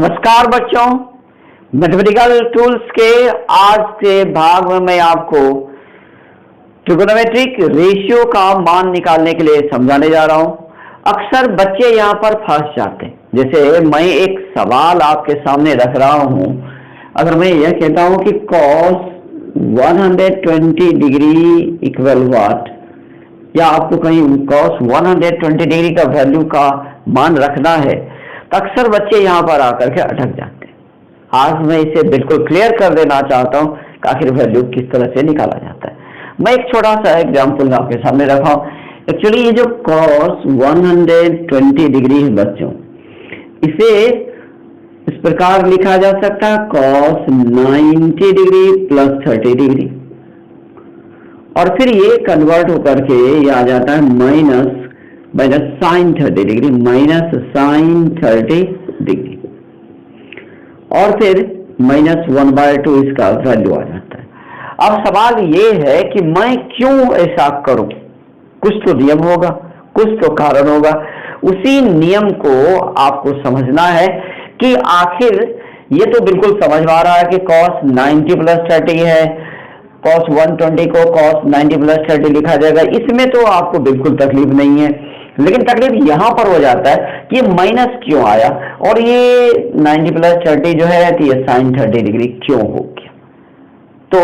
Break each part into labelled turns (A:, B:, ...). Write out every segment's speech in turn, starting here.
A: नमस्कार बच्चों, mathematical tools के आज के भाग में मैं आपको ट्रिगोनोमेट्रिक रेशियो का मान निकालने के लिए समझाने जा रहा हूं। अक्सर बच्चे यहां पर फंस जाते हैं। जैसे मैं एक सवाल आपके सामने रख रहा हूं, अगर मैं यह कहता हूं कि cos 120 डिग्री इक्वल व्हाट, या आपको कहीं cos 120 डिग्री का वैल्यू का मान रखना है, तो अक्सर बच्चे यहां पर आकर के अटक जाते हैं। आज मैं इसे बिल्कुल क्लियर कर देना चाहता हूं कि आखिर वैल्यू किस तरह से निकाला जाता है। मैं एक छोटा सा एग्जांपल आपके सामने रखा हूं। एक्चुअली ये जो cos 120 डिग्री है बच्चों, इसे इस प्रकार लिखा जा सकता है cos 90 डिग्री प्लस 30 डिग्री, और फिर ये कन्वर्ट होकर के ये आ जाता है minus sine 30 degree, minus sine 30 degree, और फिर -1/2 इसका वैल्यू आ जाता है। अब सवाल ये है कि मैं क्यों ऐसा करूं? कुछ तो नियम होगा, कुछ तो कारण होगा। उसी नियम को आपको समझना है कि आखिर ये तो बिल्कुल समझ में आ रहा है कि cos 90 प्लस 30 है, cos 120 को cos 90 प्लस 30 लिखा जाएगा, इसमें तो आपको बिल्कुल तकलीफ नहीं है। लेकिन तकलीफ यहां पर हो जाता है कि माइनस क्यों आया, और ये 90 प्लस 30 जो है तो ये साइन 30 डिग्री क्यों हो गया। तो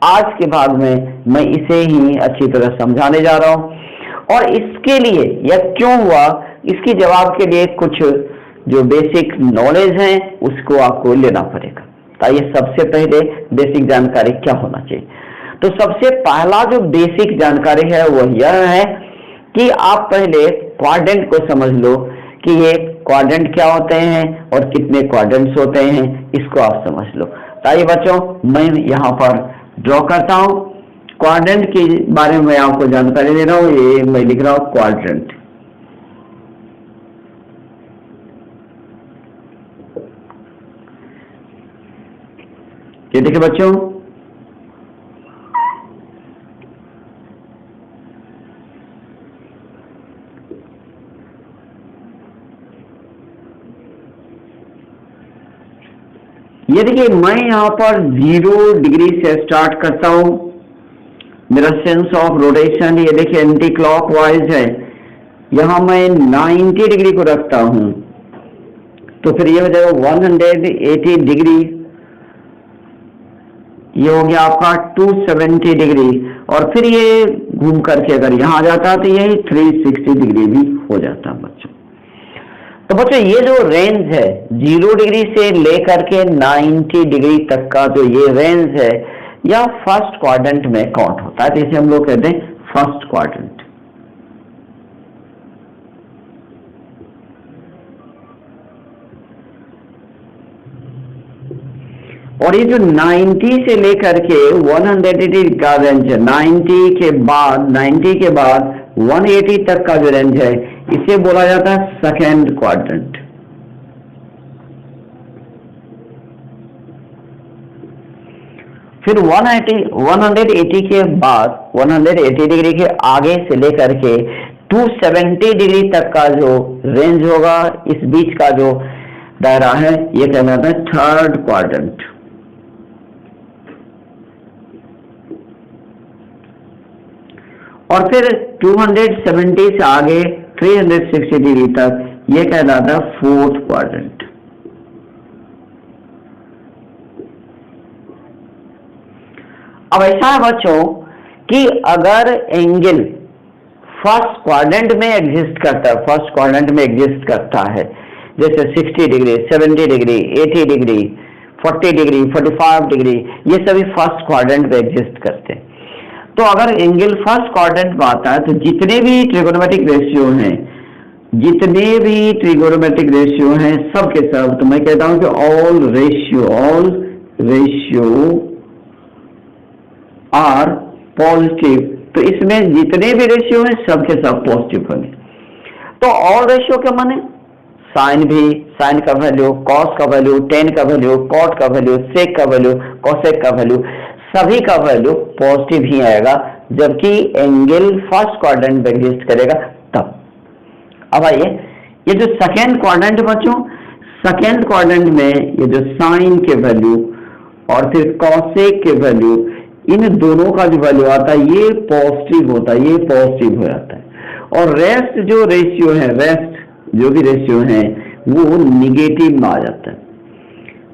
A: आज के भाग में मैं इसे ही अच्छी तरह समझाने जा रहा हूं, और इसके लिए यह क्यों हुआ, इसकी जवाब के लिए कुछ जो बेसिक नॉलेज है उसको आपको लेना पड़ेगा। तो ये सबसे पहले बेसिक जानकारी क्या होना चाहिए। तो सबसे पहला जो बेसिक जानकारी है वह यह है कि आप पहले क्वाड्रेंट को समझ लो कि ये क्वाड्रेंट क्या होते हैं और कितने क्वाड्रेंट्स होते हैं, इसको आप समझ लो। तो आइए बच्चों, मैं यहाँ पर ड्रॉ करता हूँ। क्वाड्रेंट के बारे में मैं आपको जानकारी दे रहा हूँ। ये मैं लिख रहा हूँ क्वाड्रेंट। ये देखिए बच्चों, ये देखिए मैं यहां पर 0 डिग्री से स्टार्ट करता हूं। मेरा सेंस ऑफ रोटेशन ये देखिए एंटी क्लॉकवाइज है। यहां मैं 90 डिग्री को रखता हूं, तो फिर ये हो जाएगा 180 डिग्री, ये हो गया आपका 270 डिग्री, और फिर ये घूम करके अगर यहां आ जाता तो यही 360 डिग्री भी हो जाता बच्चों। तो बच्चों ये जो रेंज है 0 डिग्री से लेकर के 90 डिग्री तक का जो ये रेंज है, यह फर्स्ट क्वाड्रेंट में काउंट होता है। जैसे हम लोग कहते हैं फर्स्ट क्वाड्रेंट। और ये जो 90 से लेकर के 180 का रेंज है, 90 के बाद 180 तक का जो रेंज है, इसे बोला जाता है सेकेंड क्वाड्रेंट। फिर 180 के बाद 180 डिग्री के आगे से लेकर के 270 डिग्री तक का जो रेंज होगा, इस बीच का जो दायरा है, ये कहलाता है थर्ड क्वाड्रेंट। और फिर 270 से आगे 360 डिग्री तक ये कहलाता है फोर्थ क्वाड्रेंट। अब ऐसा है बच्चों कि अगर एंगल फर्स्ट क्वाड्रेंट में एग्जिस्ट करता है, जैसे 60 degree, 70 degree, 80 degree, 40 degree, 45 degree, ये सभी फर्स्ट क्वाड्रेंट में एग्जिस्ट करते हैं। तो अगर एंगल फर्स्ट क्वाड्रेंट में आता है तो जितने भी ट्रिगोनोमेट्रिक रेशियो हैं सब के सब, तो मैं कहता हूं कि ऑल रेशियो आर पॉजिटिव। तो इसमें जितने भी रेशियो हैं सब के सब पॉजिटिव होंगे। तो ऑल रेशियो क्या माने? साइन का वैल्यू, कॉस का वैल्यू, टेन का वैल्यू, कॉट का वैल्यू, सेक का वैल्यू, कोसेक का वैल्यू, सभी का वैल्यू पॉजिटिव ही आएगा, जबकि एंगल फर्स्ट क्वाड्रेंट में एग्जिस्ट करेगा तब। अब आइए, ये जो सेकेंड क्वाड्रेंट बच्चों, सेकेंड क्वाड्रेंट में ये जो साइन के वैल्यू और फिर कॉसेक के वैल्यू, इन दोनों का जो वैल्यू आता है ये पॉजिटिव होता है, ये पॉजिटिव हो जाता है। और रेस्ट जो रेशियो है, रेस्ट जो भी रेशियो है वो निगेटिव में आ जाता है।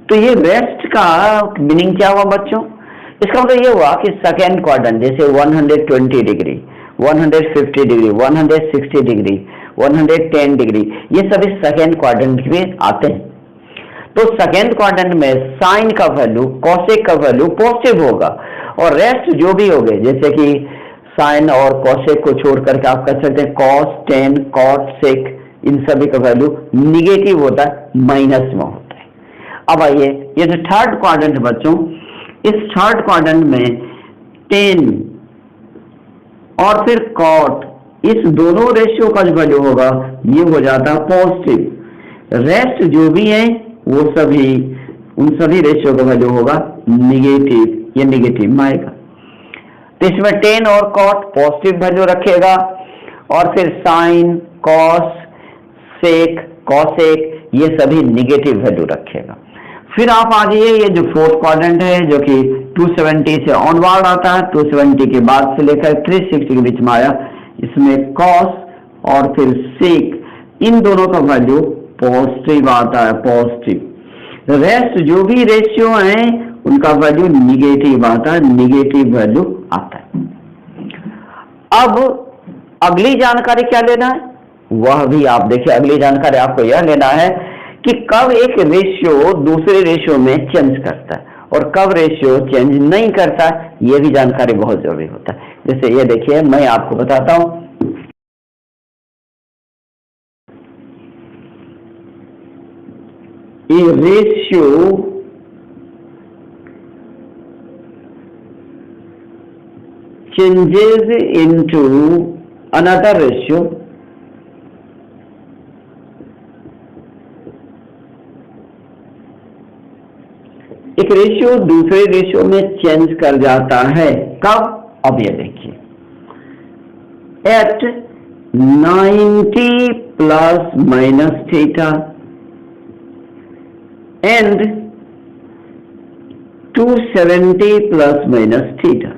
A: तो ये रेस्ट का मीनिंग क्या हुआ बच्चों? इसका मतलब ये हुआ कि सेकेंड क्वाड्रेंट जैसे 120 डिग्री, 150 डिग्री, 160 डिग्री, 110 डिग्री, ये सभी सेकेंड क्वाड्रेंट में आते हैं। तो सेकेंड क्वाड्रेंट में साइन का वैल्यू, कॉसेक का वैल्यू पॉजिटिव होगा और रेस्ट जो भी होंगे, जैसे कि साइन और कॉसेक को छोड़ करके आप कर सकते हैं कॉस, टेन, कॉट, सेक, इन सभी का वैल्यू निगेटिव होता है, माइनस में होता है। अब आइए ये जो थर्ड क्वाड्रेंट बच्चों, इस थर्ड क्वाड्रेंट में टेन और फिर कॉट, इस दोनों रेशियो का जो वैल्यू होगा ये हो जाता है पॉजिटिव। रेस्ट जो भी है वो सभी, उन सभी रेशियो का वैल्यू होगा निगेटिव, ये निगेटिव में आएगा। तो इसमें टेन और कॉट पॉजिटिव वैल्यू रखेगा और फिर साइन, कॉस, सेक, कॉसेक, ये सभी निगेटिव वैल्यू रखेगा। फिर आप आ जाइए ये जो फोर्थ क्वाड्रेंट है जो कि 270 से ऑनवर्ड आता है, 270 के बाद से लेकर 360 के बीच में आया, इसमें कॉस और फिर सेक, इन दोनों का वैल्यू पॉजिटिव आता है, पॉजिटिव। रेस्ट जो भी रेशियो हैं उनका वैल्यू निगेटिव आता है, निगेटिव वैल्यू आता है। अब अगली जानकारी क्या लेना है, वह भी आप देखिए। अगली जानकारी आपको यह लेना है कि कब एक रेशियो दूसरे रेशियो में चेंज करता है और कब रेशियो चेंज नहीं करता है, यह भी जानकारी बहुत जरूरी होता है। जैसे ये देखिए, मैं आपको बताता हूं, a ratio changes into another ratio एक रेशियो दूसरे रेशियो में चेंज कर जाता है, कब? अब ये देखिए, at 90 plus minus theta and 270 plus minus theta.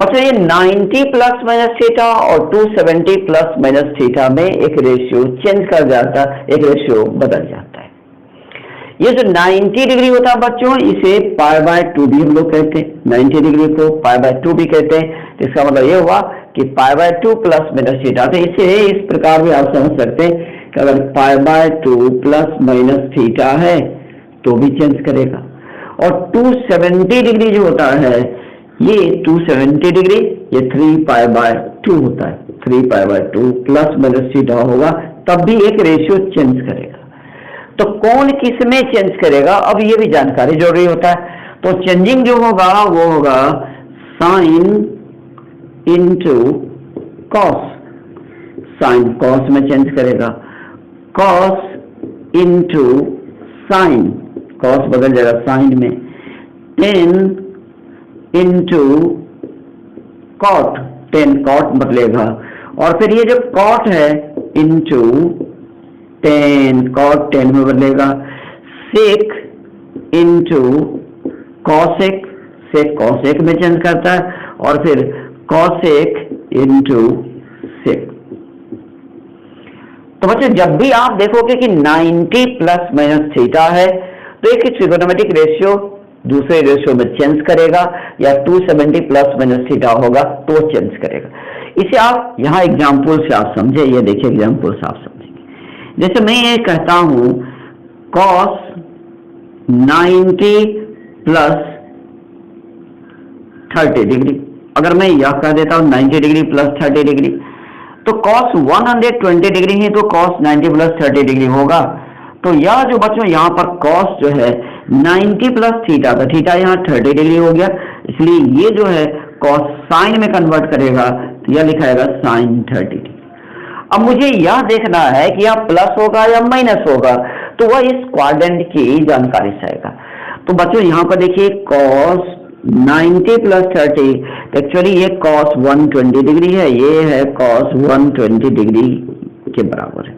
A: अच्छा, ये 90 प्लस माइनस थीटा और 270 प्लस माइनस थीटा में एक रेशियो चेंज कर जाता है, एक रेशियो बदल जाता है। ये जो 90 डिग्री होता है बच्चों, इसे पाई बाय 2 भी हम लोग कहते हैं, 90 डिग्री को पाई बाय 2 भी कहते हैं। इसका मतलब ये हुआ कि pi by 2 plus minus theta. तो इसे इस प्रकार भी आप समझ सकते हैं कि अगर pi by 2 plus minus theta है तो भी चेंज करेगा। और 270 डिग्री जो होता है, ये 270 डिग्री, ये 3 पाई बाय 2 होता है, 3 pi by 2 plus minus theta होगा, तब भी एक रेशियो चेंज करेगा। तो कौन किस में चेंज करेगा, अब ये भी जानकारी जरूरी होता है। तो चेंजिंग जो होगा वो होगा sine into cos, sine cos में चेंज करेगा, कॉस इंटू साइन, कॉस बदल जाएगा साइन में, 10 इंटू कॉट, 10 कॉट बदलेगा, और फिर ये जो कॉट है इंटू 10 कॉट 10 में बदलेगा, सेक इंटू कॉसेक, सेक कॉसेक में चेंज करता है, और फिर कॉसेक इंटू सेक। तो बच्चों जब भी आप देखोगे कि 90 प्लस माइनस थीटा है तो एक ट्रिगोनोमेट्रिक रेशियो दूसरे रेशियो में चेंज करेगा, या 270 प्लस माइनस थीटा होगा तो चेंज करेगा। इसे आप यहां एग्जाम्पल से आप समझे, ये देखिए एग्जाम्पल से आप समझेंगे। जैसे मैं ये कहता हूं cos 90 प्लस 30 डिग्री, अगर मैं यह कह देता हूं 90 डिग्री प्लस 30 डिग्री, तो cos 120 डिग्री है तो cos 90 प्लस 30 डिग्री होगा। तो यह जो बच्चों यहाँ पर cos जो है 90 प्लस थीटा का, थीटा यहाँ 30 डिग्री हो गया, इसलिए ये जो है cos साइन में कन्वर्ट करेगा तो यह लिखाएगा साइन 30 डिग्री। अब मुझे यह देखना है कि यह प्लस होगा या माइनस होगा, तो वह इस क्वाड्रेंट की जानकारी से आएगा। तो बच्चों यहाँ पर देखिए cos 90 प्लस 30, एक्चुअली ये cos 120 डिग्री है, ये है cos 120 डिग्री के बराबर है।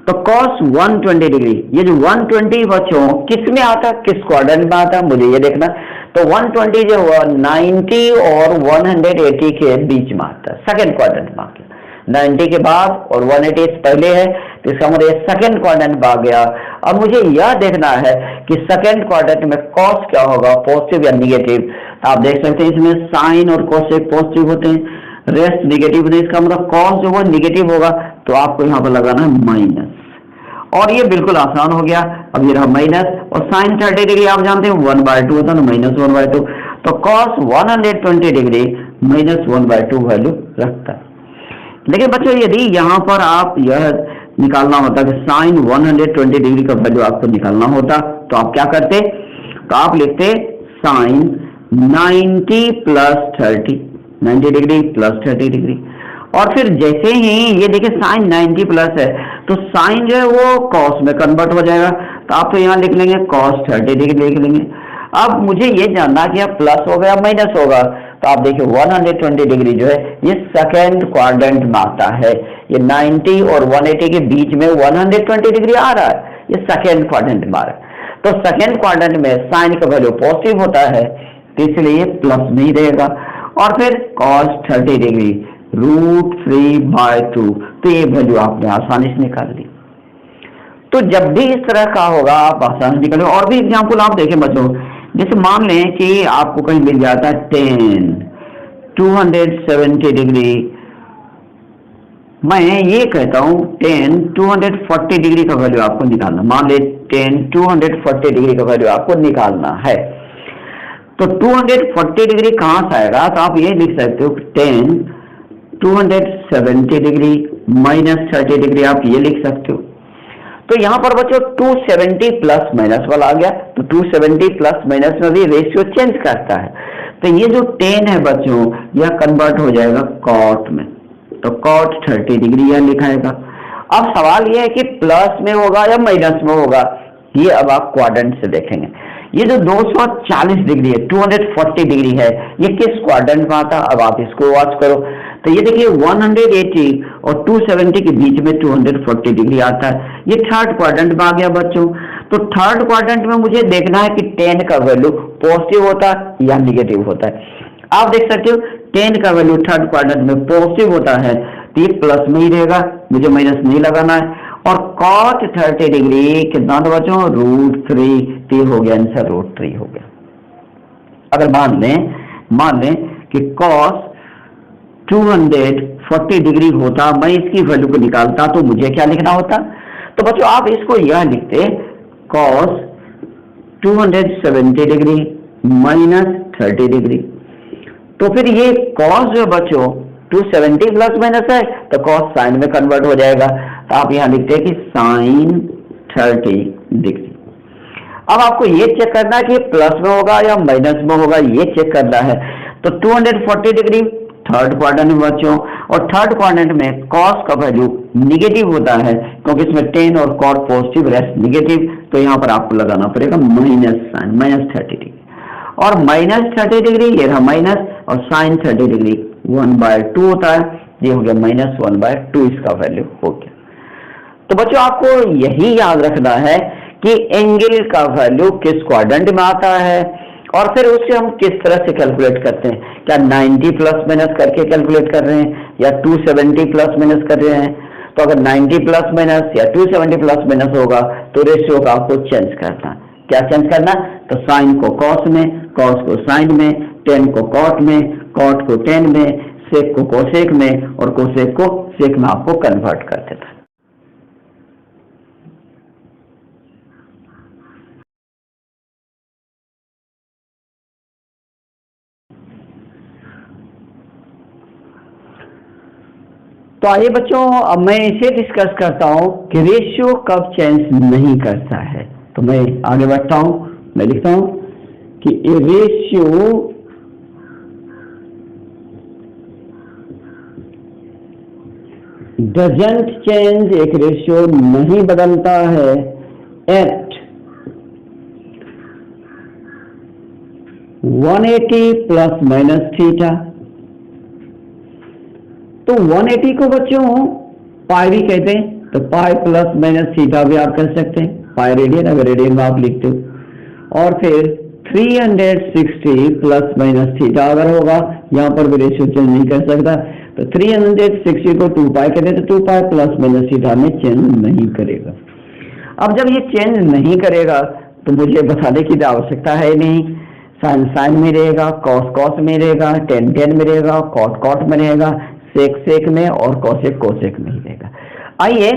A: तो cos 120 डिग्री, ये जो 120 बच्चों किस में आता, किस क्वाड्रेंट में आता, मुझे ये देखना। तो 120 जो हुआ 90 और 180 के बीच में आता है, सेकंड क्वाड्रेंट में आ गया। 90 के बाद और 180 पहले है, तो इसका मतलब ये सेकंड क्वाड्रेंट में आ गया। अब मुझे यह देखना है कि सेकंड क्वाड्रेंट में cos क्या होगा, पॉजिटिव या निगेटिव। आप देख सकते हैं इसमें साइन और कोसेक पॉजिटिव होते हैं, रेस्ट निगेटिव होते हैं। इसका मतलब cos जो वो निगेटिव होगा, तो आपको यहाँ पर लगाना है माइनस, और ये बिल्कुल आसान हो गया। अब ये रहा माइनस, और साइन 30 डिग्री आप जानते हैं 1/2 होता है, माइनस 1/2। तो cos 120 डिग्री माइनस 1/2 वैल्यू रखता है। लेकिन बच्चों यदि यहाँ पर आप यह निकालना होता कि साइन 120 डिग्री का वैल्यू आपको निकालना होता, तो आप क्या करते, तो आप लिखते sine 90 plus 30, 90 degree plus 30 degree. और फिर जैसे ही ये देखिए साइन 90 प्लस है, तो साइन जो है वो कॉस में कन्वर्ट हो जाएगा, तो आप तो यहाँ लिख लेंगे cos 30 डिग्री लिख लेंगे। अब मुझे ये जानना कि अब प्लस होगा या माइनस होगा, तो आप देखिए 120 डिग्री जो है ये सेकेंड क्वाड्रेंट में आता है। ये 90 और 180 के बीच में 120 डिग्री आ रहा है, ये सेकेंड क्वाड्रेंट में आ रहा है। तो सेकेंड क्वाड्रेंट में साइन का वैल्यू पॉजिटिव होता है, तो इसलिए प्लस में ही रहेगा। और फिर cos 30 डिग्री √3/2, तो ये वैल्यू आपने आसानी से निकाल ली। तो जब भी इस तरह का होगा आप आसानी से निकालें। और भी एग्जाम्पल आप देखें बच्चों, जैसे मान लें कि आपको कहीं मिल जाता है 10 270 डिग्री, मैं ये कहता हूं 10 240 डिग्री का वैल्यू आपको निकालना। मान ले 10 240 डिग्री का वैल्यू आपको निकालना है, तो 240 डिग्री कहां से आएगा, तो आप ये लिख सकते हो 10 270 डिग्री माइनस 30 डिग्री, आप ये लिख सकते हो। तो यहां पर बच्चों 270 प्लस माइनस वाला आ गया, तो 270 प्लस माइनस में भी रेशियो चेंज करता है। तो ये जो 10 है बच्चों, यह कन्वर्ट हो जाएगा कॉट में, तो cot 30 डिग्री यह लिखाएगा। अब सवाल यह है कि प्लस में होगा या माइनस में होगा, ये अब आप क्वाड्रेंट से देखेंगे। ये जो 240 डिग्री है, 240 डिग्री है, ये किस क्वाड्रेंट में आता, अब आप इसको वॉच करो। तो ये देखिए 180 और 270 के बीच में 240 डिग्री आता है, ये थर्ड क्वाड्रेंट में आ गया बच्चों। तो थर्ड क्वाड्रेंट में मुझे देखना है कि 10 का वैल्यू पॉजिटिव होता है या निगेटिव होता है। आप देख सकते हो 10 का वैल्यू थर्ड क्वाड्रेंट में पॉजिटिव होता है, तो ये प्लस में ही रहेगा, मुझे माइनस नहीं लगाना है। और cot 30 डिग्री कितना था बच्चों, √3, तो हो गया आंसर √3 हो गया। अगर मान लें कि cos 240 डिग्री होता, मैं इसकी वैल्यू को निकालता, तो मुझे क्या लिखना होता, तो बच्चों आप इसको यह लिखते cos 270 डिग्री माइनस 30 डिग्री। तो फिर ये cos जो बच्चों 270 प्लस माइनस है, तो cos साइन में कन्वर्ट हो जाएगा, तो आप यहां लिखते हैं कि साइन 30 डिग्री। अब आपको ये चेक करना है कि प्लस में होगा या माइनस में होगा, ये चेक करना है। तो 240 डिग्री थर्ड क्वाड्रेंट में बच्चों, और थर्ड क्वाड्रेंट में cos का वैल्यू निगेटिव होता है, क्योंकि इसमें 10 और cot पॉजिटिव रेस्ट निगेटिव, तो यहाँ पर आपको लगाना पड़ेगा माइनस साइन, माइनस 30 डिग्री। और माइनस 30 डिग्री ये रहा माइनस, और साइन 30 डिग्री 1/2 होता है, ये हो गया माइनस 1/2, इसका वैल्यू हो गया। तो बच्चों आपको यही याद रखना है कि एंगल का वैल्यू किस क्वाड्रेंट में आता है, और फिर उससे हम किस तरह से कैलकुलेट करते हैं। क्या 90 प्लस माइनस करके कैलकुलेट कर रहे हैं, या 270 प्लस माइनस कर रहे हैं। तो अगर 90 प्लस माइनस या 270 प्लस माइनस होगा, तो रेशियो का आपको चेंज करना। क्या चेंज करना, तो साइन को कॉस में, कॉस को साइन में, 10 को कॉट में, कॉट को 10 में, सेक को कोसेक में, और कोसेक को सेक में आपको कन्वर्ट कर देता है। तो आइए बच्चों, अब मैं इसे डिस्कस करता हूं कि रेशियो कब चेंज नहीं करता है। तो मैं आगे बढ़ता हूं, मैं लिखता हूं कि ए रेशियो डजंट चेंज, एक रेशियो नहीं बदलता है एट 180 प्लस माइनस थीटा। तो 180 को बच्चों पाई भी कहते हैं, तो पाई प्लस माइनस थीटा भी आप कर सकते हैं, पाई रेडियन अगर रेडियन में आप लिखते हो। और फिर 360 प्लस माइनस थीटा अगर होगा, यहाँ पर भी रेशियो चेंज नहीं कर सकता, तो 360 को 2 पाई करें तो 2 पाई प्लस माइनस थीटा में चेंज नहीं करेगा। अब जब ये चेंज नहीं करेगा तो मुझे बताने की आवश्यकता है नहीं, साइन साइन में रहेगा, कॉस कॉस में रहेगा, टेन टेन में रहेगा, कॉट कॉट में रहेगा, सेक सेक में और कोसेक कोसेक में ही रहेगा। आइए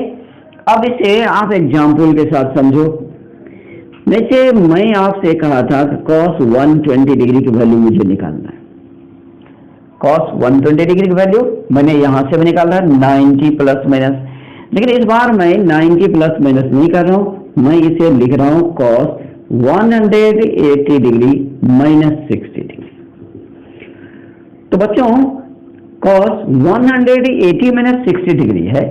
A: अब इसे आप एग्जाम्पल के साथ समझो। जैसे मैं आपसे कहा था कि cos 120 डिग्री की वैल्यू मुझे निकालना है। cos 120 डिग्री की वैल्यू मैंने यहां से भी निकाला है 90 प्लस माइनस, लेकिन इस बार मैं 90 प्लस माइनस नहीं कर रहा हूं, मैं इसे लिख रहा हूं cos 180 डिग्री माइनस 60 डिग्री। तो बच्चों cos 180 माइनस 60 डिग्री है,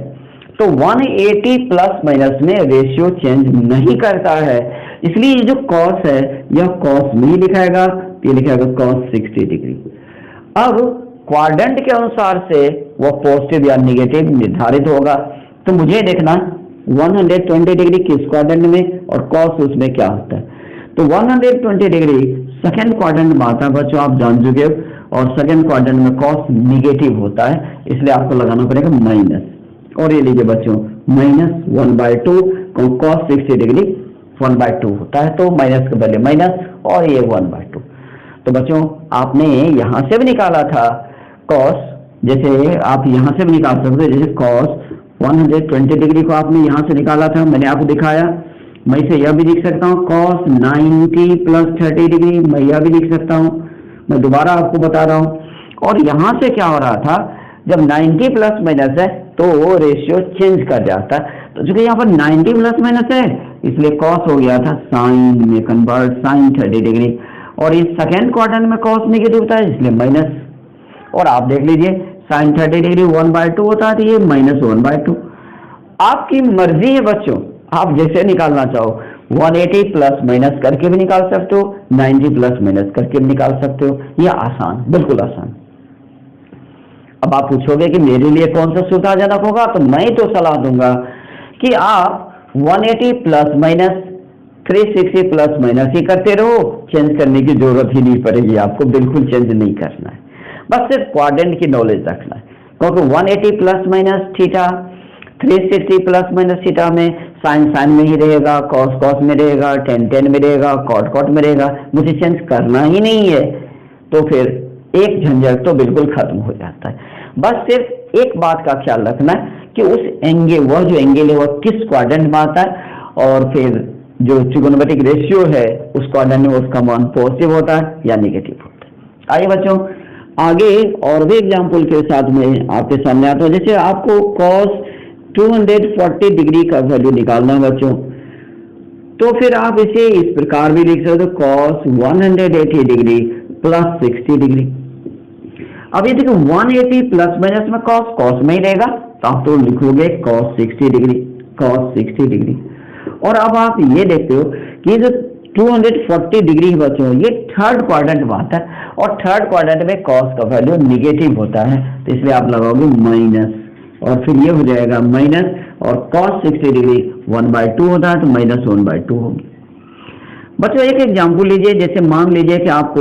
A: तो 180 प्लस माइनस में रेशियो चेंज नहीं करता है, इसलिए ये जो cos है यह cos में ही लिखाएगा, ये लिखाएगा cos 60 डिग्री। अब क्वाड्रेंट के अनुसार से वह पॉजिटिव या नेगेटिव निर्धारित होगा, तो मुझे देखना 120 डिग्री किस क्वाड्रेंट में और cos उसमें क्या होता है। तो 120 डिग्री सेकेंड क्वाड्रेंट में आता है बच्चों, आप जान चुके हो, और सेकेंड क्वाड्रेंट में cos निगेटिव होता है, इसलिए आपको लगाना पड़ेगा माइनस। और ये लीजिए बच्चों -1/2 cos 60 डिग्री 1/2 होता है, तो माइनस का वैल्यू माइनस और ये 1/2। तो बच्चों आपने यहां से भी निकाला था cos, जैसे आप यहां से भी निकाल सकते हो, जैसे cos 120 डिग्री को आपने यहां से निकाला था, मैंने आपको दिखाया। मैं इसे यह भी लिख सकता हूँ cos 90 प्लस 30 डिग्री, मैं यह भी लिख सकता हूँ, मैं दोबारा आपको बता रहा हूँ। और यहां से क्या हो रहा था, जब 90 प्लस माइनस है तो वो रेशियो चेंज कर जाता है, तो चूंकि यहाँ पर 90 प्लस माइनस है इसलिए cos हो गया था साइन में कन्वर्ट, साइन 30 डिग्री। और इस सेकेंड क्वाड्रेंट में cos नेगेटिव होता है इसलिए माइनस। और आप देख लीजिए साइन 30 डिग्री 1/2 होता है, तो ये -1/2। आपकी मर्जी है बच्चों, आप जैसे निकालना चाहो, 180 प्लस माइनस करके भी निकाल सकते हो, 90 प्लस माइनस करके भी निकाल सकते हो, ये आसान, बिल्कुल आसान। अब आप पूछोगे कि मेरे लिए कौन सा सुविधाजनक होगा, तो मैं तो सलाह दूंगा कि आप 180 प्लस माइनस 360 प्लस माइनस ही करते रहो, चेंज करने की जरूरत ही नहीं पड़ेगी, आपको बिल्कुल चेंज नहीं करना है, बस सिर्फ क्वाड्रेंट की नॉलेज रखना है। क्योंकि 180 plus minus theta 360 plus minus theta में साइन साइन में ही रहेगा, कॉस कॉस में रहेगा, टेन टेन में रहेगा, कॉट कॉट में रहेगा, मुझे चेंज करना ही नहीं है, तो फिर एक झंझट तो बिल्कुल खत्म हो जाता है। बस सिर्फ एक बात का ख्याल रखना है कि उस एंगल, वह जो एंगल है वह किस क्वाड्रेंट में आता है, और फिर जो ट्रिगोनोमेट्रिक रेशियो है उस क्वाड्रेंट में उसका मान पॉजिटिव होता है या नेगेटिव होता है। आइए बच्चों आगे और भी एग्जाम्पल के साथ में आपके सामने आता है। जैसे आपको cos 240 डिग्री का वैल्यू निकालना है बच्चों, तो फिर आप इसे इस प्रकार भी लिख सकते हो cos 180 डिग्री प्लस 60 डिग्री। अब ये देखो 180 प्लस माइनस में cos cos में ही रहेगा, तो आप तो लिखोगे cos 60 डिग्री, cos 60 डिग्री। और अब आप ये देखते हो कि जो 240 डिग्री बच्चों ये थर्ड क्वाड्रेंट में आता है, और थर्ड क्वाड्रेंट में cos का वैल्यू निगेटिव होता है, तो इसलिए आप लगाओगे माइनस, और फिर ये हो जाएगा माइनस, और cos 60 डिग्री 1/2 होता है, तो -1/2 होगी। बच्चों एक एग्जाम्पल लीजिए, जैसे मान लीजिए कि आपको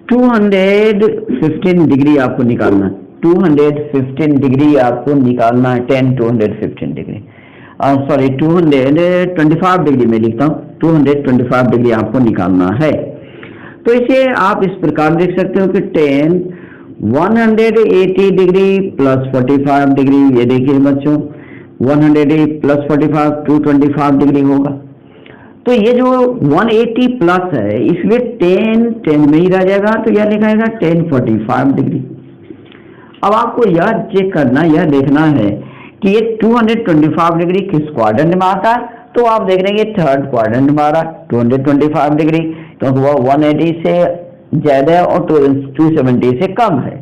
A: 215 डिग्री आपको निकालना है, 215 डिग्री आपको निकालना है, 215 डिग्री, सॉरी 225 डिग्री में लिखता हूँ, 225 डिग्री आपको निकालना है। तो इसे आप इस प्रकार देख सकते हो कि 180 डिग्री प्लस 45 डिग्री, ये देखिए बच्चों 180 प्लस 45 225 डिग्री होगा। तो ये जो 180 प्लस है इसलिए 10 में ही रह जाएगा, तो यह लिखाएगा 1045 डिग्री। अब आपको यह चेक करना, यह देखना है कि ये 225 डिग्री किस क्वाड्रेंट में आता है, तो आप देख रहे हैं थर्ड क्वाड्रेंट में आ रहा है 225 डिग्री, क्योंकि वह 180 से ज्यादा है और 270 से कम है।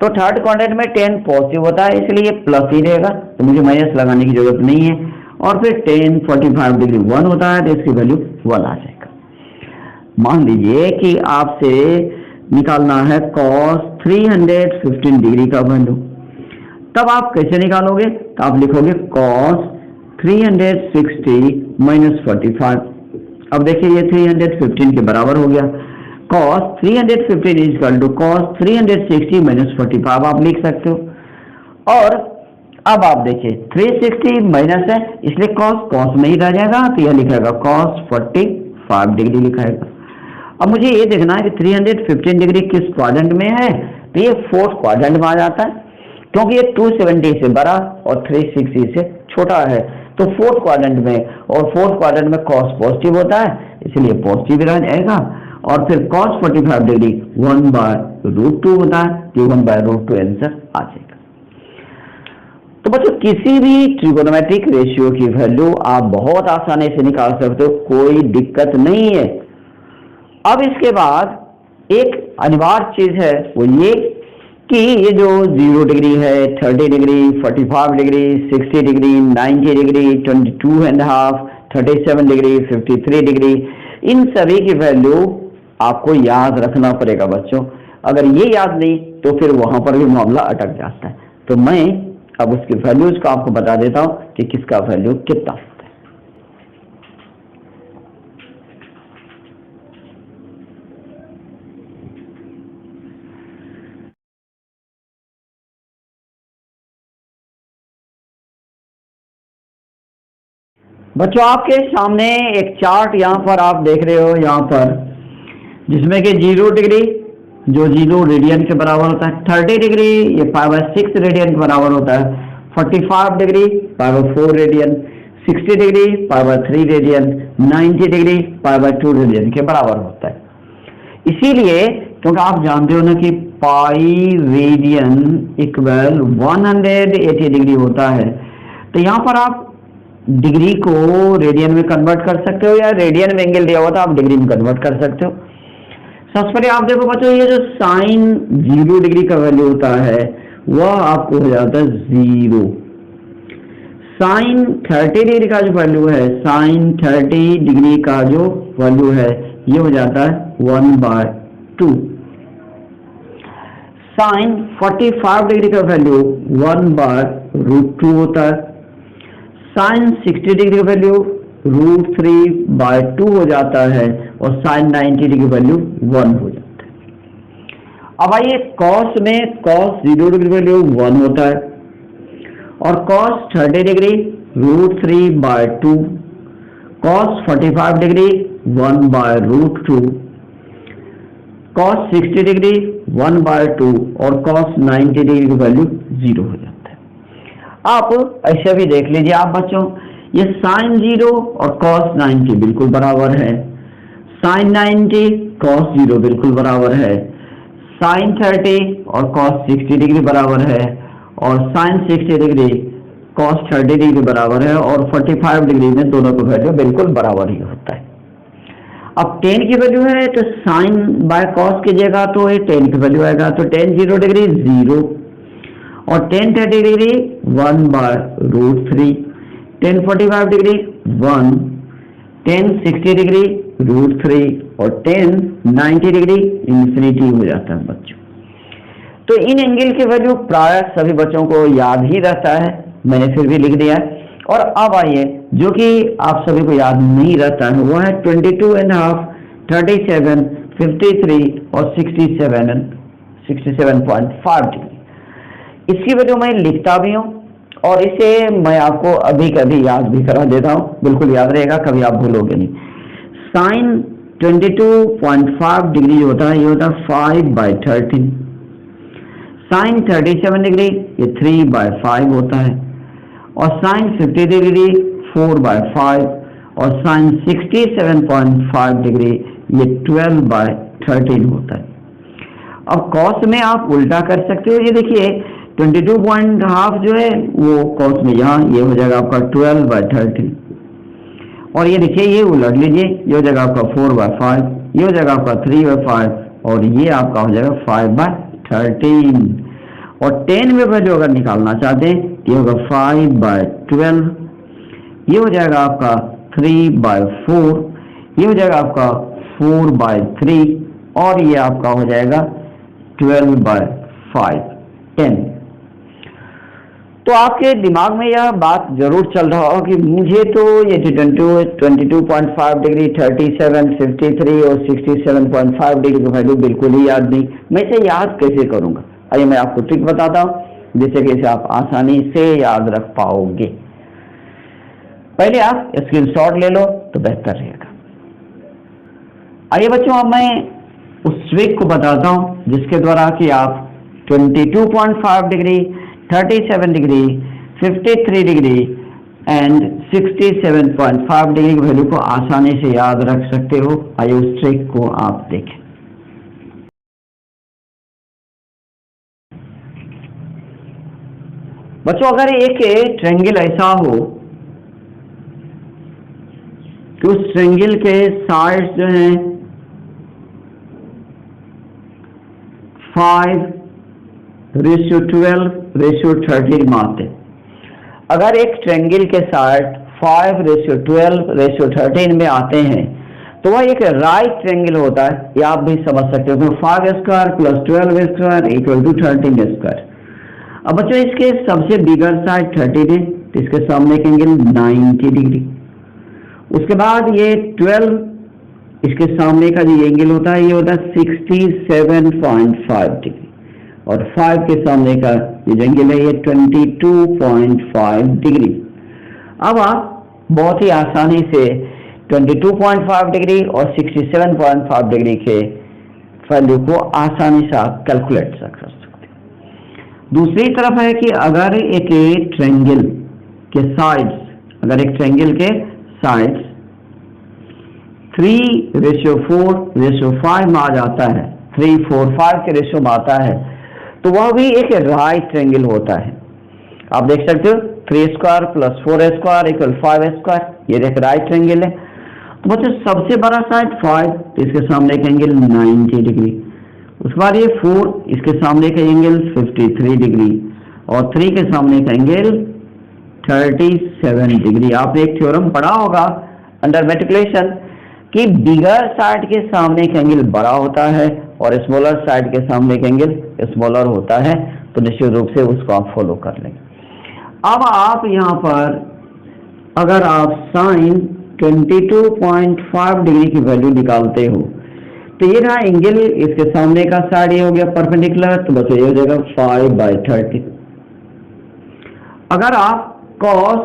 A: तो थर्ड क्वाड्रेंट में 10 पॉजिटिव होता है, इसलिए ये प्लस ही रहेगा, तो मुझे माइनस लगाने की जरूरत नहीं है। और फिर 1045 डिग्री 1 होता है, तो इसकी वैल्यू 1 आ जाएगा। मान लीजिए कि आपसे निकालना है cos 315 डिग्री का वैल्यू, तब आप कैसे निकालोगे? तो आप लिखोगे cos 360 माइनस 45। अब देखिए ये 315 के बराबर हो गया। cos 315 is equal to cos 360 minus 45 आप लिख सकते हो। और अब आप देखिए 360 माइनस है इसलिए cos में ही रह जाएगा, तो यह लिखेगा cos 45 डिग्री लिखाएगा। अब मुझे ये देखना है कि 315 डिग्री किस क्वाड्रेंट में है, तो ये फोर्थ क्वाड्रेंट में आ जाता है, क्योंकि ये 270 से बड़ा और 360 से छोटा है, तो फोर्थ क्वाड्रेंट में, और फोर्थ क्वाड्रेंट में cos पॉजिटिव होता है इसलिए पॉजिटिव रह जाएगा। और फिर cos 45 डिग्री 1/√2 होता है, तो 1/√2 आंसर आ जाएगा। तो बच्चों किसी भी ट्रिगोनोमेट्रिक रेशियो की वैल्यू आप बहुत आसानी से निकाल सकते हो, कोई दिक्कत नहीं है। अब इसके बाद एक अनिवार्य चीज है वो ये कि ये जो 0 डिग्री है, 30 degree, 45 degree, 60 degree, 90 degree, 22.5, 37 degree, 53 degree, इन सभी की वैल्यू आपको याद रखना पड़ेगा बच्चों। अगर ये याद नहीं तो फिर वहां पर भी मामला अटक जाता है। तो मैं अब उसकी वैल्यूज को आपको बता देता हूं कि किसका वैल्यू कितना होता है। बच्चों आपके सामने एक चार्ट यहाँ पर आप देख रहे हो, यहाँ पर जिसमें कि 0 डिग्री जो 0 रेडियन के बराबर होता है, 30 डिग्री ये π/6 रेडियन के बराबर होता है, 45 degree π/4 radian, 60 degree π/3 radian, 90 degree π/2 radian के बराबर होता है। इसीलिए क्योंकि आप जानते हो ना कि पाई रेडियन इक्वल 180 डिग्री होता है, तो यहाँ पर आप डिग्री को रेडियन में कन्वर्ट कर सकते हो, या रेडियन में एंगल दिया हुआ था आप डिग्री में कन्वर्ट कर सकते हो। सबसे पहले आप देखो बच्चों, ये जो साइन 0 डिग्री का वैल्यू होता है वह आपको हो जाता है 0। साइन 30 डिग्री का जो वैल्यू है, साइन 30 डिग्री का जो वैल्यू है ये हो जाता है 1/2। साइन 45 डिग्री का वैल्यू 1/√2 होता है। साइन 60 डिग्री का वैल्यू √3/2 हो जाता है, और साइन 90 डिग्री वैल्यू 1 हो जाता है। अब आइए cos में, cos 0 डिग्री वैल्यू 1 होता है, और cos 30 degree √3/2, cos 45 degree 1/√2, cos 60 degree 1/2, और cos 90 डिग्री की वैल्यू 0 हो जाता है। आप ऐसे भी देख लीजिए आप बच्चों, ये साइन 0 और cos 90 बिल्कुल बराबर है, साइन 90 cos 0 बिल्कुल बराबर है, साइन 30 और cos 60 डिग्री बराबर है, और साइन 60 डिग्री cos 30 डिग्री बराबर है, और 45 डिग्री में दोनों का वैल्यू बिल्कुल बराबर ही होता है। अब tan की वैल्यू है तो साइन बाय cos की जगह तो ये tan की वैल्यू आएगा, तो tan 0 डिग्री 0, और tan 30 degree 1/√3, tan 45 degree 1, tan 60 degree √3, और tan 90 डिग्री इन्फिनिटी हो जाता है बच्चों। तो इन एंगल की वैल्यू प्राय सभी बच्चों को याद ही रहता है, मैंने फिर भी लिख दिया है। और अब आइए जो कि आप सभी को याद नहीं रहता है वो है 22.5, 37, 53 और 67.5 डिग्री। इसकी वजह मैं लिखता भी हूँ, और इसे मैं आपको अभी कभी याद भी करा देता हूँ, बिल्कुल याद रहेगा, कभी आप भूलोगे नहीं। साइन 22.5 डिग्री होता है, ये होता है 5/13। साइन 37 डिग्री ये 3/5 होता है, और साइन 50 डिग्री 4/5, और साइन 67.5 डिग्री ये 12/13 होता है। अब cos में आप उल्टा कर सकते हो, ये देखिए 22.5 जो है वो cos में यहाँ ये हो जाएगा आपका 12/13, और ये देखिए ये उलट लीजिए, ये हो जाएगा आपका 4/5, ये हो जाएगा आपका 3/5, और ये आपका हो जाएगा 5/13। और tan में वैल्यू अगर निकालना चाहते हैं ये होगा 5/12, ये हो जाएगा आपका 3/4, ये हो जाएगा आपका 4/3, और ये आपका हो जाएगा 12/5 10। तो आपके दिमाग में यह बात जरूर चल रहा हो कि मुझे तो ये 22.5 डिग्री, 37, 53 और 67.5 डिग्री की वैल्यू बिल्कुल ही याद नहीं, मैं इसे याद कैसे करूंगा? आइए मैं आपको ट्रिक बताता हूं जिससे कि इसे आप आसानी से याद रख पाओगे। पहले आप स्क्रीनशॉट ले लो तो बेहतर रहेगा। आइए बच्चों, अब मैं उस ट्रिक को बताता हूं जिसके द्वारा कि आप 22.5 degree, 37 degree, 53 degree and 67.5 degree की वैल्यू को आसानी से याद रख सकते हो। आइए उस ट्रिक को आप देखें। बच्चों, अगर एक ट्रायंगल ऐसा हो कि उस ट्रायंगल के साइड्स जो हैं 5:12:13 में आते, अगर एक ट्रायंगल के साइड 5:12:13 में आते हैं तो वह एक राइट ट्रायंगल होता है। ये आप भी समझ सकते हो, 5 square plus 12 square equal to 13 square. अब बच्चों, इसके सबसे बिगर साइड 30 है तो इसके सामने का एंगल 90 डिग्री। उसके बाद ये 12, इसके सामने का जो एंगल होता है ये होता है 67.5 डिग्री, और 5 के सामने का ये एंगल है ये 22.5 डिग्री। अब आप बहुत ही आसानी से 22.5 डिग्री और 67.5 डिग्री के वैल्यू को आसानी से आप कैलकुलेट कर सकते हैं। दूसरी तरफ है कि अगर एक ट्रायंगल के साइड्स, अगर एक ट्रायंगल के साइड्स 3:4:5 में आ जाता है, 3:4:5 के रेशियो में आता है, तो वह भी एक राइट ट्रायंगल होता है। आप देख सकते हो 3 square plus 4 square equal 5 square, ये एक राइट ट्रायंगल है। तो बच्चों, सबसे बड़ा साइड 5 तो इसके सामने का एंगल 90 डिग्री, उसके बाद ये 4 इसके सामने का एंगल 53 डिग्री, और 3 के सामने का एंगल 37 डिग्री। आपने एक थ्योरम पढ़ा होगा अंडर मल्टीप्लिकेशन कि बिगर साइड के सामने का एंगल बड़ा होता है और स्मॉलर साइड के सामने का एंगल स्मॉलर होता है, तो निश्चित रूप से उसको आप फॉलो कर लेंगे। अब आप यहाँ पर अगर आप साइन 22.5 डिग्री की वैल्यू निकालते हो तो ये रहा एंगल, इसके सामने का साइड ये हो गया परपेंडिकुलर, तो बस ये हो जाएगा 5/30। अगर आप cos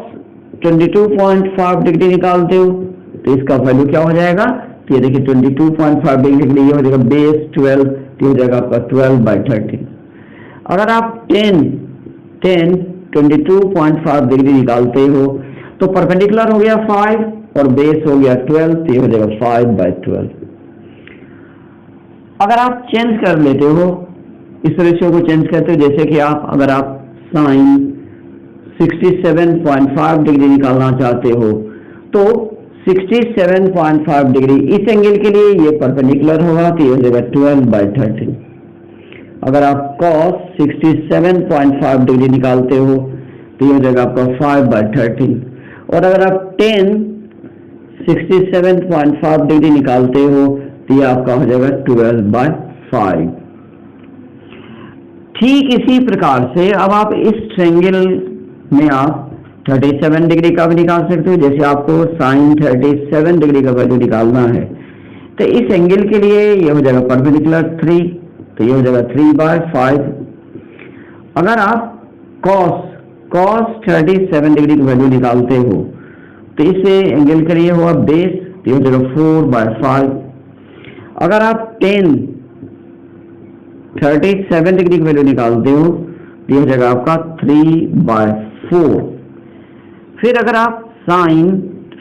A: 22.5 डिग्री निकालते हो तो इसका वैल्यू क्या हो जाएगा? तो ये देखिए 22.5 डिग्री के लिए ये हो जाएगा बेस 12, तो हो जाएगा आपका 12/30। अगर आप 22.5 डिग्री निकालते हो तो परपेंडिकुलर हो गया 5 और बेस हो गया 12, तो ये हो जाएगा 5/12। अगर आप चेंज कर लेते हो, इस रेशियो को चेंज करते हो, जैसे कि अगर आप साइन 67.5 डिग्री निकालना चाहते हो तो 67.5 डिग्री इस एंगल के लिए ये परपेंडिकुलर होगा, तो ये हो जाएगा 12/30। अगर आप cos 67.5 डिग्री निकालते हो तो ये हो जाएगा आपका 5/30, और अगर आप tan 67.5 डिग्री निकालते हो तो ये आपका हो जाएगा 12/5। ठीक इसी प्रकार से अब आप इस ट्रायंगल में आप 37 डिग्री का भी निकाल सकते हो। जैसे आपको साइन 37 डिग्री का वैल्यू निकालना है तो इस एंगल के लिए ये हो जाएगा परपेंडिकुलर 3, तो ये हो जाएगा 3/5। अगर आप cos 37 डिग्री की वैल्यू निकालते हो तो इस एंगल के लिए होगा बेस, तो ये हो जाएगा 4/5। अगर आप tan 37 डिग्री की वैल्यू निकालते हो तो ये हो जाएगा आपका 3/4। फिर अगर आप साइन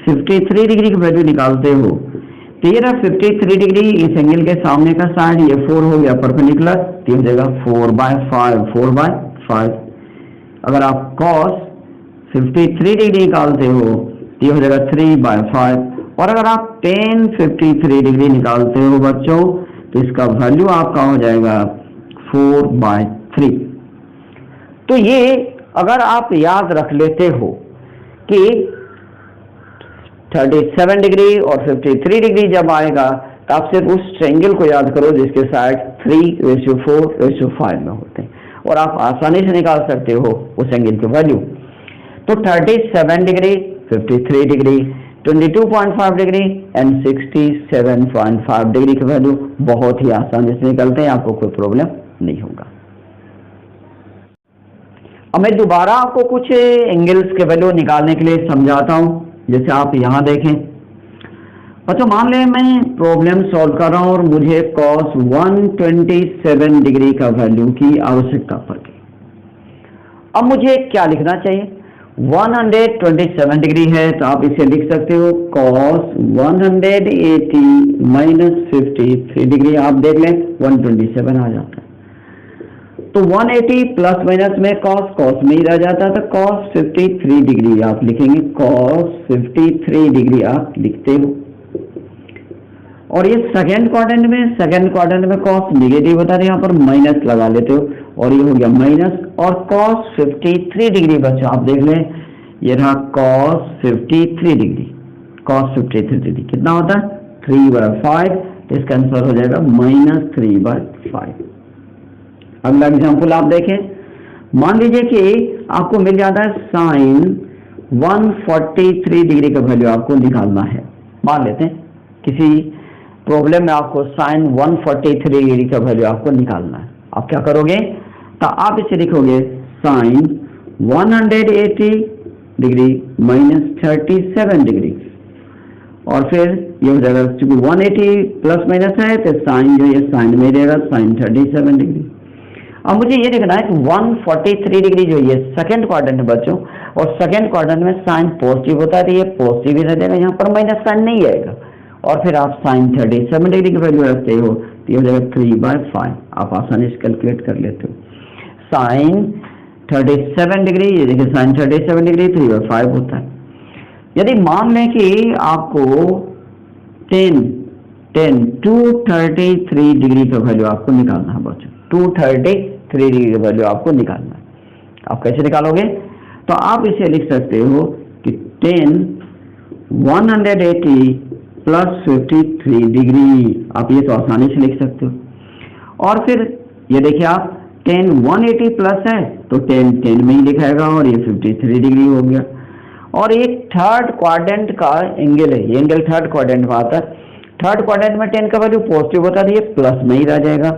A: 53 डिग्री की वैल्यू निकालते हो तो ये रहा 53 डिग्री, इस एंगल के सामने का साइड ये 4 हो गया परपेंडिकुलर, तो हो जाएगा 4/5। अगर आप cos 53 डिग्री निकालते हो तो ये हो जाएगा 3/5, और अगर आप tan 53 डिग्री निकालते हो बच्चों तो इसका वैल्यू आपका हो जाएगा 4/3। तो ये अगर आप याद रख लेते हो कि 37 डिग्री और 53 डिग्री जब आएगा तो आप सिर्फ उस ट्रायंगल को याद करो जिसके साइड 3:4:5 में होते हैं। और आप आसानी से निकाल सकते हो उस एंगल की वैल्यू। तो 37 degree, 53 degree, 22.5 degree and 67.5 degree की वैल्यू बहुत ही आसानी से निकलते हैं, आपको कोई प्रॉब्लम नहीं होगा। अब मैं दोबारा आपको कुछ एंगल्स के वैल्यू निकालने के लिए समझाता हूं। जैसे आप यहां देखें, अच्छा मान लें मैं प्रॉब्लम सॉल्व कर रहा हूं और मुझे cos 127 डिग्री का वैल्यू की आवश्यकता पड़ गई। अब मुझे क्या लिखना चाहिए? 127 डिग्री है तो आप इसे लिख सकते हो cos 180 माइनस 53 डिग्री। आप देख लें 127 आ जाता है, तो 180 प्लस माइनस में cos में ही रह जाता है, तो cos 53 डिग्री आप लिखेंगे, cos 53 डिग्री आप लिखते हो। और ये सेकंड क्वाड्रेंट में cos नेगेटिव होता है, यहाँ पर माइनस लगा लेते हो और ये हो गया माइनस, और cos 53 डिग्री बच्चों आप देख लें, ये रहा cos 53 डिग्री। cos 53 डिग्री कितना होता है? 3/5, इसका आंसर हो जाएगा -3/5। अगला एग्जाम्पल आप देखें, मान लीजिए कि आपको मिल जाता है sin 143 डिग्री का वैल्यू आपको निकालना है। मान लेते हैं किसी प्रॉब्लम में आपको sin 143 डिग्री का वैल्यू आपको निकालना है। आप क्या करोगे? तो आप इसे लिखोगे sin 180 डिग्री माइनस 37 डिग्री, और फिर ये हो जाएगा, चूंकि 180 प्लस माइनस है तो साइन जो है साइन में रहेगा, sin 37 डिग्री। अब मुझे ये देखना है कि 143 डिग्री जो ये सेकंड क्वाड्रेंट है बच्चों, और सेकंड क्वाड्रेंट में साइन पॉजिटिव होता है, तो ये पॉजिटिव ही रह जाएगा, यहाँ पर माइनस साइन नहीं आएगा। और फिर आप sin 37 डिग्री की वैल्यू रखते हो तो ये हो जाएगा 3/5। आप आसानी से कैलकुलेट कर लेते हो। sin 37 डिग्री, ये देखिए sin 37 डिग्री 3/5 होता है। यदि मान लें कि आपको 233 डिग्री का वैल्यू आपको निकालना है बच्चों, 233 डिग्री का वैल्यू आपको निकालना है, आप कैसे निकालोगे? तो आप इसे लिख सकते हो कि 180 प्लस 53 डिग्री, आप ये तो आसानी से लिख सकते हो। और फिर ये देखिए आप 180 प्लस है तो 10 में ही लिखाएगा, और ये 53 डिग्री हो गया। और एक थर्ड क्वाड्रेंट का एंगल है, ये एंगल थर्ड क्वाड्रेंट में आता है। थर्ड क्वाड्रेंट में 10 का वैल्यू पॉजिटिव होता है, ये प्लस में ही रह जाएगा,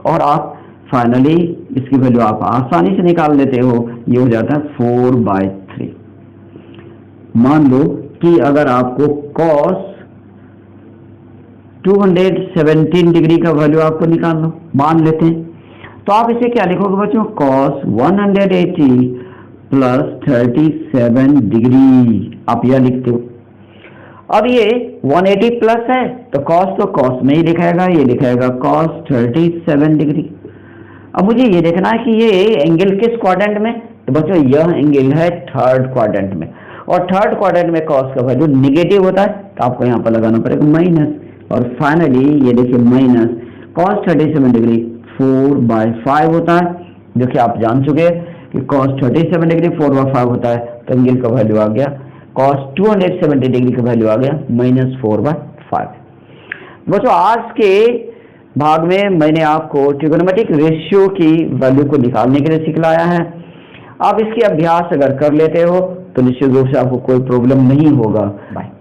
A: और आप फाइनली इसकी वैल्यू आप आसानी से निकाल लेते हो, ये हो जाता है 4/3। मान लो कि अगर आपको cos 217 डिग्री का वैल्यू आपको निकालना मान लेते हैं, तो आप इसे क्या लिखोगे बच्चों? cos 180 प्लस 37 डिग्री, आप यह लिखते हो। अब ये 180 प्लस है तो cos में ही लिखाएगा, ये लिखाएगा cos 37 डिग्री। अब मुझे ये देखना है कि ये एंगल किस क्वाड्रेंट में, तो बच्चों यह एंगल है थर्ड क्वाड्रेंट में, और थर्ड क्वाड्रेंट में cos का वैल्यू निगेटिव होता है, तो आपको यहाँ पर लगाना पड़ेगा माइनस, और फाइनली ये देखिए माइनस cos 37 डिग्री 4/5 होता है, जो कि आप जान चुके हैं कि cos 37 डिग्री 4/5 होता है, तो एंगल का वैल्यू आ गया, cos 270 डिग्री का वैल्यू आ गया -4/5। बच्चों आज के भाग में मैंने आपको ट्रिगोनोमेट्रिक रेशियो की वैल्यू को निकालने के लिए सिखलाया है। आप इसकी अभ्यास अगर कर लेते हो तो निश्चित रूप से आपको कोई प्रॉब्लम नहीं होगा। बाय।